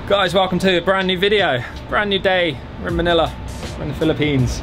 Guys, welcome to a brand new video. Brand new day. We're in Manila. We're in the Philippines.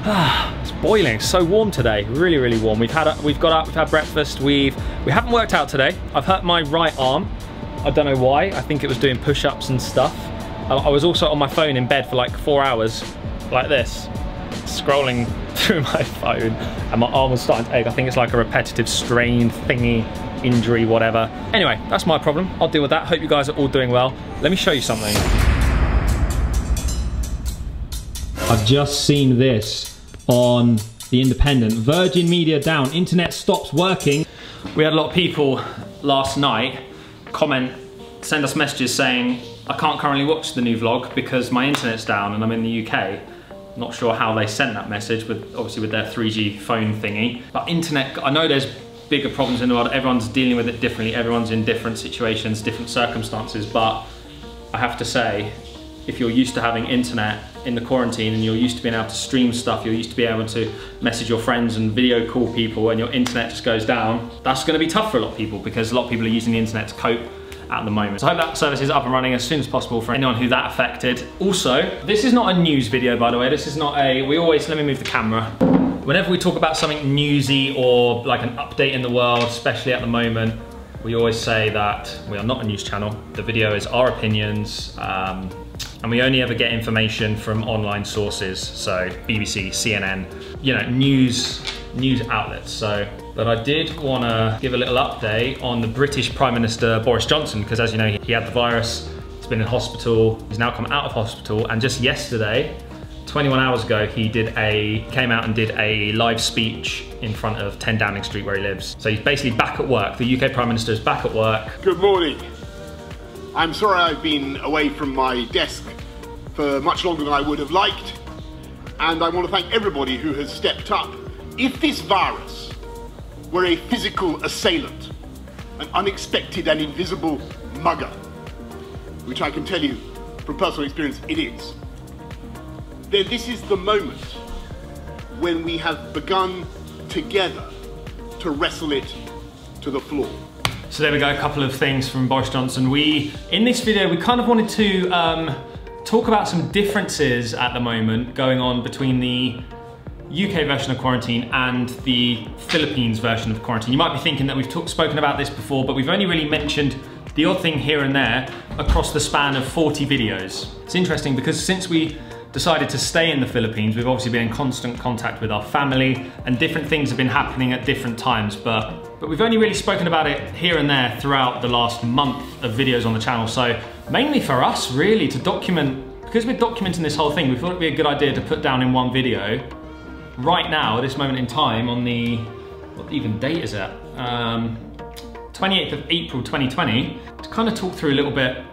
It's boiling. It's so warm today. Really, really warm. We've got up, we've had breakfast. We haven't worked out today. I've hurt my right arm. I don't know why. I think it was doing push-ups and stuff. I was also on my phone in bed for like 4 hours, like this, scrolling through my phone, and my arm was starting to ache. I think it's like a repetitive strain thingy, injury, whatever. Anyway, that's my problem. I'll deal with that. Hope you guys are all doing well. Let me show you something. I've just seen this on The Independent. Virgin Media down, internet stops working. We had a lot of people last night send us messages saying, I can't currently watch the new vlog because my internet's down and I'm in the UK. Not sure how they sent that message, obviously with their 3G phone thingy. But internet, I know there's bigger problems in the world. Everyone's dealing with it differently. Everyone's in different situations, different circumstances. But I have to say, if you're used to having internet in the quarantine and you're used to being able to stream stuff, you're used to being able to message your friends and video call people, and your internet just goes down, that's gonna be tough for a lot of people because a lot of people are using the internet to cope at the moment. So I hope that service is up and running as soon as possible for anyone who that affected. Also, this is not a news video, by the way. This is not a, let me move the camera. Whenever we talk about something newsy or like an update in the world, especially at the moment, we always say that we are not a news channel. The video is our opinions, and we only ever get information from online sources. So BBC, CNN, you know, news outlets. But I did want to give a little update on the British Prime Minister Boris Johnson, because as you know, he had the virus, he's been in hospital, he's now come out of hospital, and just yesterday, 21 hours ago, he came out and did a live speech in front of 10 Downing Street where he lives. So he's basically back at work. The UK Prime Minister is back at work. Good morning. I'm sorry I've been away from my desk for much longer than I would have liked, and I want to thank everybody who has stepped up. If this virus were a physical assailant, an unexpected and invisible mugger, which I can tell you from personal experience it is, then this is the moment when we have begun together to wrestle it to the floor. So there we go, a couple of things from Boris Johnson. In this video, we kind of wanted to talk about some differences at the moment going on between the UK version of quarantine and the Philippines version of quarantine. You might be thinking that we've spoken about this before, but we've only really mentioned the odd thing here and there across the span of 40 videos. It's interesting because since we decided to stay in the Philippines, we've obviously been in constant contact with our family, and different things have been happening at different times, but we've only really spoken about it here and there throughout the last month of videos on the channel. So mainly for us really to document, because we're documenting this whole thing, we thought it'd be a good idea to put down in one video right now at this moment in time on the, what even date is it? 28th of April 2020, to kind of talk through a little bit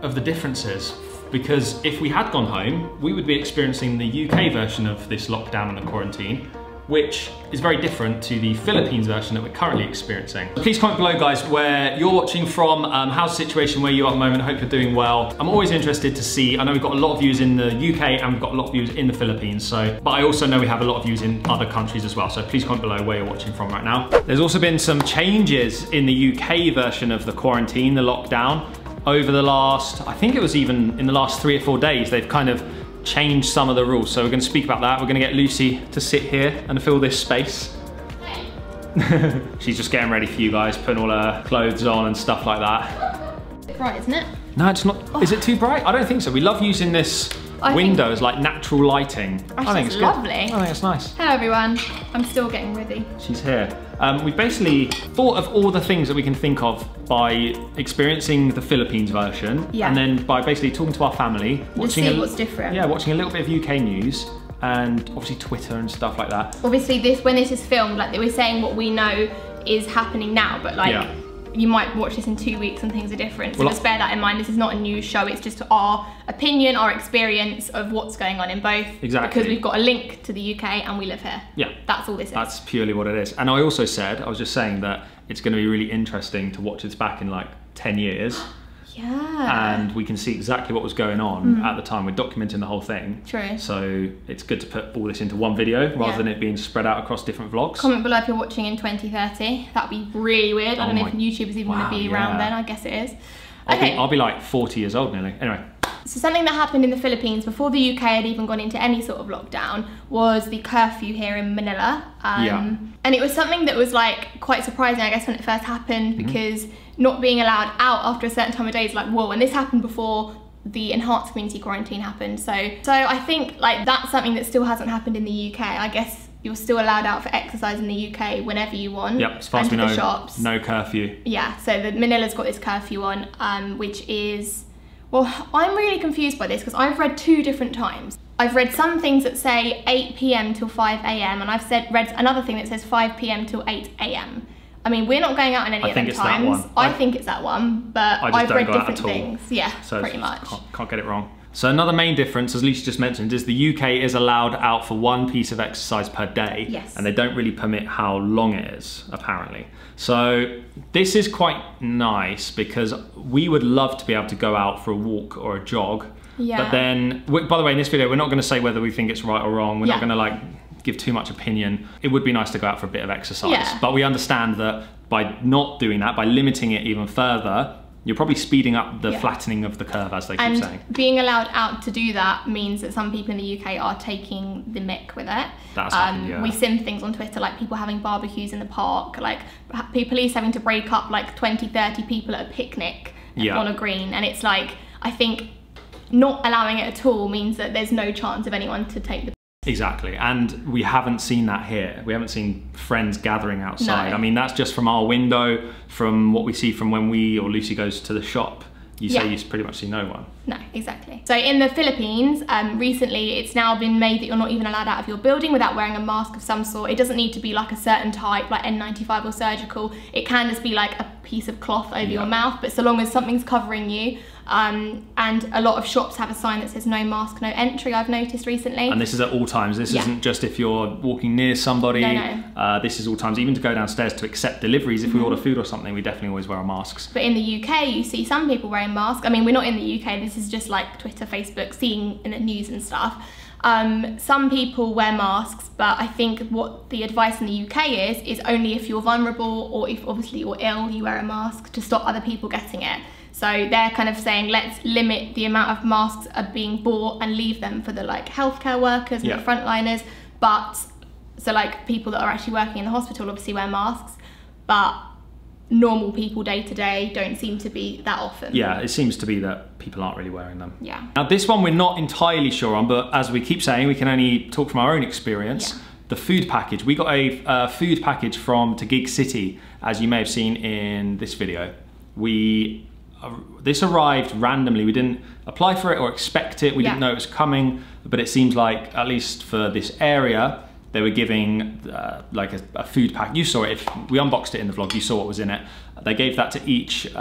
of the differences. Because if we had gone home, we would be experiencing the UK version of this lockdown and the quarantine, which is very different to the Philippines version that we're currently experiencing. Please comment below, guys, where you're watching from, how's the situation where you are at the moment. I hope you're doing well. I'm always interested to see, I know we've got a lot of views in the UK and we've got a lot of views in the Philippines, but I also know we have a lot of views in other countries as well, so please comment below where you're watching from right now. There's also been some changes in the UK version of the quarantine, the lockdown. Over the last, I think it was even in the last 3 or 4 days, they've kind of changed some of the rules. So we're going to speak about that. We're going to get Lucy to sit here and fill this space. Hey. She's just getting ready for you guys, putting all her clothes on and stuff like that. It's bright, isn't it? No, it's not. Oh. Is it too bright? I don't think so. We love using this window as like natural lighting. I think it's lovely. Good. I think it's nice. Hello everyone. I'm still getting ready. She's here. We've basically thought of all the things that we can think of by experiencing the Philippines version, and then by basically talking to our family, watching what's different. Yeah, watching a little bit of UK news, and obviously Twitter and stuff like that. Obviously, when this is filmed, like we're saying what we know is happening now, but like you might watch this in 2 weeks and things are different. So just bear that in mind. This is not a news show. It's just our opinion, our experience of what's going on in both. Exactly. Because we've got a link to the UK and we live here. Yeah. That's all this is. That's purely what it is. And I also said, I was just saying that it's going to be really interesting to watch this back in like 10 years. Yeah. And we can see exactly what was going on at the time. We're documenting the whole thing. True. So it's good to put all this into one video rather than it being spread out across different vlogs. Comment below if you're watching in 2030. That'd be really weird. I don't know if YouTube is even going to be around then. I guess it is. I'll be like 40 years old nearly. Anyway. So something that happened in the Philippines before the UK had even gone into any sort of lockdown was the curfew here in Manila. And it was something that was like quite surprising, I guess, when it first happened, because not being allowed out after a certain time of day is like, whoa, and this happened before the enhanced community quarantine happened. So I think like that's something that still hasn't happened in the UK. I guess you're still allowed out for exercise in the UK whenever you want. Yep, as far as we know, shops. No curfew. Yeah, so the Manila's got this curfew on, which is, well, I'm really confused by this because I've read 2 different times. I've read some things that say 8 PM till 5 AM, and I've read another thing that says 5 PM till 8 AM. I mean, we're not going out in any of them times. I think it's that one, but I've read different things. Yeah, so pretty much. Can't get it wrong. So another main difference, as Lisa just mentioned, is the UK is allowed out for 1 piece of exercise per day. Yes. And they don't really permit how long it is, apparently. So this is quite nice because we would love to be able to go out for a walk or a jog. Yeah. But then, by the way, in this video, we're not going to say whether we think it's right or wrong. We're not going to like give too much opinion. It would be nice to go out for a bit of exercise. But we understand that by not doing that, by limiting it even further, you're probably speeding up the flattening of the curve, as they keep saying. And being allowed out to do that means that some people in the UK are taking the mick with it. That's happened, yeah. We've seen things on Twitter, like people having barbecues in the park, like police having to break up like 20, 30 people at a picnic on a green. And it's like, I think not allowing it at all means that there's no chance of anyone to take the... Exactly, and we haven't seen that here. We haven't seen friends gathering outside. No. I mean, that's just from our window, from what we see from when we or Lucy goes to the shop. You say you pretty much see no one. No, exactly. So in the Philippines, recently it's now been made that you're not even allowed out of your building without wearing a mask of some sort. It doesn't need to be like a certain type, like N95 or surgical. It can just be like a piece of cloth over your mouth, but so long as something's covering you. And a lot of shops have a sign that says no mask, no entry, I've noticed recently. And this is at all times. This isn't just if you're walking near somebody. No. This is all times, even to go downstairs to accept deliveries. If we order food or something, we definitely always wear our masks. But in the UK, you see some people wearing masks. I mean, we're not in the UK. This is just like Twitter, Facebook, seeing in the news and stuff. Some people wear masks, but I think what the advice in the UK is only if you're vulnerable or if obviously you're ill, you wear a mask to stop other people getting it. So they're kind of saying, let's limit the amount of masks are being bought and leave them for the like healthcare workers and the frontliners. But so like people that are actually working in the hospital obviously wear masks, but normal people day to day don't seem to be that often. Yeah, it seems to be that people aren't really wearing them. Yeah. Now this one we're not entirely sure on, but as we keep saying, we can only talk from our own experience. The food package. We got a food package from To Gig City, as you may have seen in this video. This arrived randomly. We didn't apply for it or expect it. We didn't know it was coming, but it seems like, at least for this area, they were giving like a food pack. You saw it, we unboxed it in the vlog, you saw what was in it. They gave that to each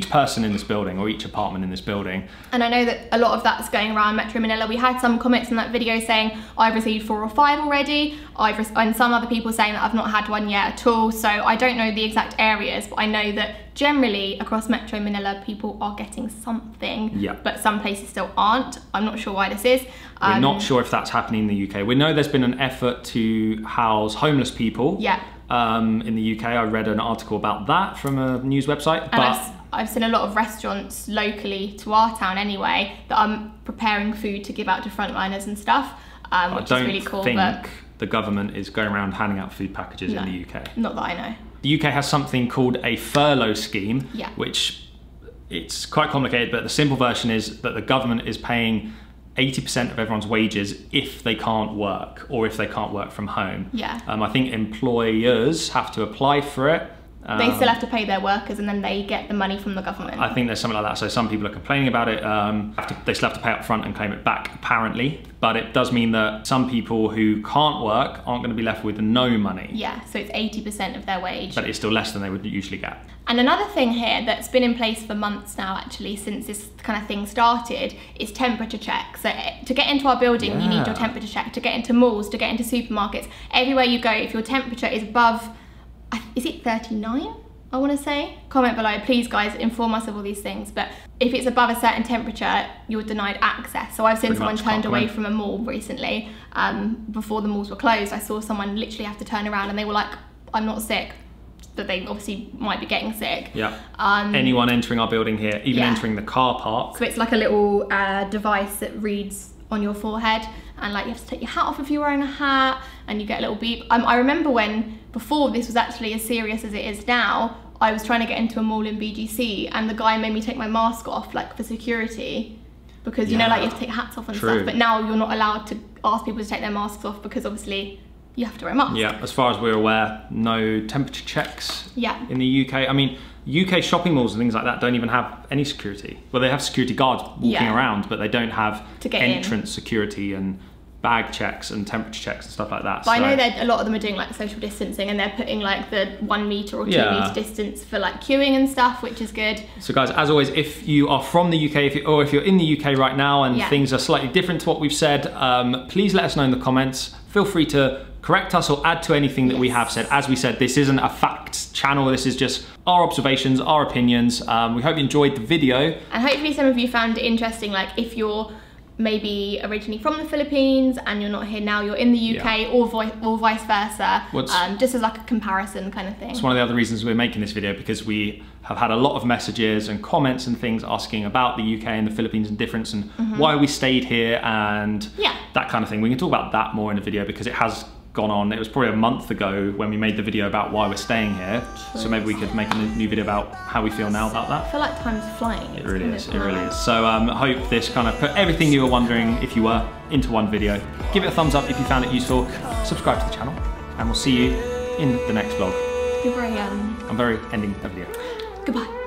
person in this building or each apartment in this building. And I know that a lot of that's going around Metro Manila. We had some comments in that video saying, I've received 4 or 5 already. And some other people saying that I've not had one yet at all. So I don't know the exact areas, but I know that generally across Metro Manila, people are getting something, but some places still aren't. I'm not sure why this is. We're not sure if that's happening in the UK. We know there's been an effort to house homeless people. In the UK, I read an article about that from a news website. And I've seen a lot of restaurants locally to our town anyway that are preparing food to give out to frontliners and stuff, which is really cool. I don't think the government is going around handing out food packages in the UK. Not that I know. The UK has something called a furlough scheme, which it's quite complicated, but the simple version is that the government is paying 80% of everyone's wages if they can't work or if they can't work from home. I think employers have to apply for it. They still have to pay their workers and then they get the money from the government. I think there's something like that. So some people are complaining about it. They still have to pay up front and claim it back, apparently. But it does mean that some people who can't work aren't going to be left with no money. Yeah, so it's 80% of their wage. But it's still less than they would usually get. And another thing here that's been in place for months now, actually, since this kind of thing started, is temperature checks. So to get into our building, you need your temperature check. To get into malls, to get into supermarkets, everywhere you go, if your temperature is above, is it 39? I want to say. Comment below, please guys, inform us of all these things. But if it's above a certain temperature, you're denied access. So I've seen someone turned away from a mall recently. Before the malls were closed, I saw someone literally have to turn around and they were like, I'm not sick, that they obviously might be getting sick. Yeah. Anyone entering our building here, even entering the car park. So it's like a little device that reads on your forehead, and like you have to take your hat off if you're wearing a hat, and you get a little beep. I remember when, before this was actually as serious as it is now, I was trying to get into a mall in BGC, and the guy made me take my mask off, like for security, because you know, like you have to take hats off and stuff. But now you're not allowed to ask people to take their masks off because obviously you have to wear a mask. Yeah, as far as we're aware, no temperature checks in the UK. I mean, UK shopping malls and things like that don't even have any security. Well, they have security guards walking around, but they don't have entrance security and bag checks and temperature checks and stuff like that. But I know that a lot of them are doing like social distancing, and they're putting like the 1 meter or 2 meter distance for like queuing and stuff, which is good. So guys, as always, if you are from the UK, or if you're in the UK right now and things are slightly different to what we've said, please let us know in the comments. Feel free to correct us or add to anything that we have said. As we said, this isn't a facts channel. This is just our observations, our opinions. We hope you enjoyed the video. And hopefully some of you found it interesting, like if you're maybe originally from the Philippines and you're not here now, you're in the UK, or vice versa, just as like a comparison kind of thing. It's one of the other reasons we're making this video, because we have had a lot of messages and comments and things asking about the UK and the Philippines and difference, and why we stayed here and that kind of thing. We can talk about that more in the video, because it has gone on. It was probably a month ago when we made the video about why we're staying here. So maybe we could make a new video about how we feel now about that. I feel like time's flying. It really is, it really is. So I hope this kind of put everything you were wondering, if you were, into one video. Give it a thumbs up if you found it useful. Subscribe to the channel, and we'll see you in the next vlog. You're very I'm very ending the video. Goodbye.